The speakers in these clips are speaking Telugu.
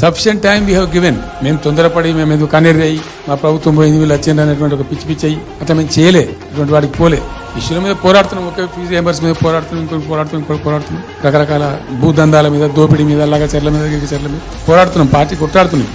Sufficient time we have given. మేము తొందరపడి మేము ఎందుకు కన్నెర్రాయి మా ప్రభుత్వం పోయింది వీళ్ళు వచ్చింది అనేటువంటి ఒక పిచ్చి పిచ్చి అట్లా మేము చేయలే, అటువంటి వాడికి పోలే. ఇష్యూల మీద పోరాడుతున్నాం, ఒకే ఫీజు రియంబర్స్ మీద పోరాడుతున్నాం, ఇంకొకటి పోరాడుతున్నాం, రకరకాల భూదందాల మీద, దోపిడీ మీద, చెర్ల మీద పోరాడుతున్నాం, పార్టీ కొట్టాడుతున్నాం,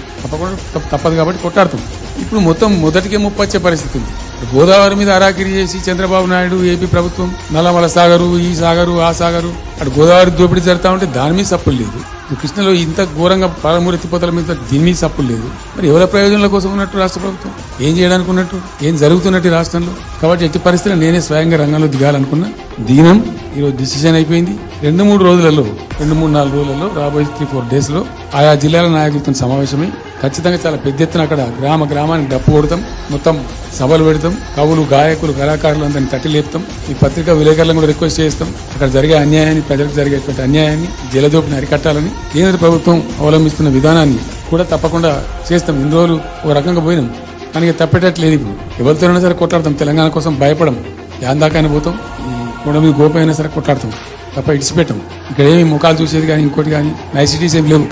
తప్పదు కాబట్టి కొట్టాడుతున్నాం. ఇప్పుడు మొత్తం మొదటికే ముప్పొచ్చే పరిస్థితి ఉంది. గోదావరి మీద అరాకిరి చేసి చంద్రబాబు నాయుడు ఏపీ ప్రభుత్వం నల్లమల సాగరు, ఈ సాగరు, ఆ సాగరు, అటు గోదావరి దోపిడీ జరుగుతా ఉంటే దాని మీద సప్పులు లేదు. కృష్ణలో ఇంత ఘోరంగా పాలమూరు ఎత్తిపోతల మీద దీని మీద సప్పులు లేదు. మరి ఎవరి ప్రయోజనాల కోసం ఉన్నట్టు రాష్ట్ర ప్రభుత్వం, ఏం చేయడానికి ఉన్నట్టు, ఏం జరుగుతున్నట్టు ఈ రాష్ట్రంలో? కాబట్టి ఎట్టి పరిస్థితుల్లో నేనే స్వయంగా రంగంలో దిగాలనుకున్నా. దీనం ఈరోజు డిసిషన్ అయిపోయింది. 2-3 రోజులలో, 2-3-4 రోజులలో, రాబోయే 3-4 days లో ఆయా జిల్లాల నాయకులతో సమావేశమై ఖచ్చితంగా చాలా పెద్ద ఎత్తున అక్కడ గ్రామానికి డప్పు కొడతాం, మొత్తం సభలు పెడతాం, కవులు, గాయకులు, కళాకారులు అందరినీ తట్టి లేపుతాం. ఈ పత్రికా విలేకరులను కూడా రిక్వెస్ట్ చేస్తాం, అక్కడ జరిగే అన్యాయాన్ని, ప్రజలకు జరిగేటువంటి అన్యాయాన్ని, జలదోపిని అరికట్టాలని కేంద్ర ప్రభుత్వం అవలంబిస్తున్న విధానాన్ని కూడా తప్పకుండా చేస్తాం. ఇన్ని రోజులు ఒక రకంగా పోయినాం, కానీ తప్పేటట్లేదు. ఇప్పుడు ఎవరితోనైనా సరే కొట్లాడతాం, తెలంగాణ కోసం భయపడం, యాందాకాని పోతాం, ఈ కొండ మీద గోపైనా సరే కొట్లాడతాం, తప్ప ఇడిచిపెట్టాం. ఇక్కడ ఏమి ముఖాలు చూసేది కానీ ఇంకోటి కానీ నైసిటీస్ ఏం లేవు.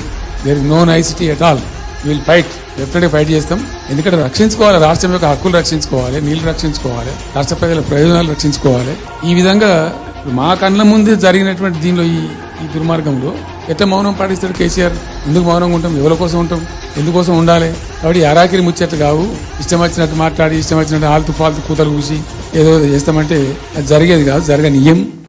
There is no necessity at all. Will fight, డెఫినెట్గా ఫైట్ చేస్తాం. ఎందుకంటే రక్షించుకోవాలి, రాష్ట్రం యొక్క హక్కులు రక్షించుకోవాలి, నీళ్లు రక్షించుకోవాలి, రాష్ట్ర ప్రజల ప్రయోజనాలు రక్షించుకోవాలి. ఈ విధంగా మా కళ్ళ ముందే జరిగినటువంటి దీనిలో ఈ దుర్మార్గంలో ఎట్లా మౌనం పాటిస్తాడు కేసీఆర్? ఎందుకు మౌనంగా ఉంటాం? ఎవరి కోసం ఉంటాం? ఎందుకోసం ఉండాలి? కాబట్టి అరాకిరి ముచ్చట్లు కావు. ఇష్టం వచ్చినట్టు మాట్లాడి, ఇష్టం వచ్చినట్టు ఆల్తు ఫాల్తు కూతలు కూసి ఏదో చేస్తామంటే అది జరిగేది కాదు, జరగనీయం.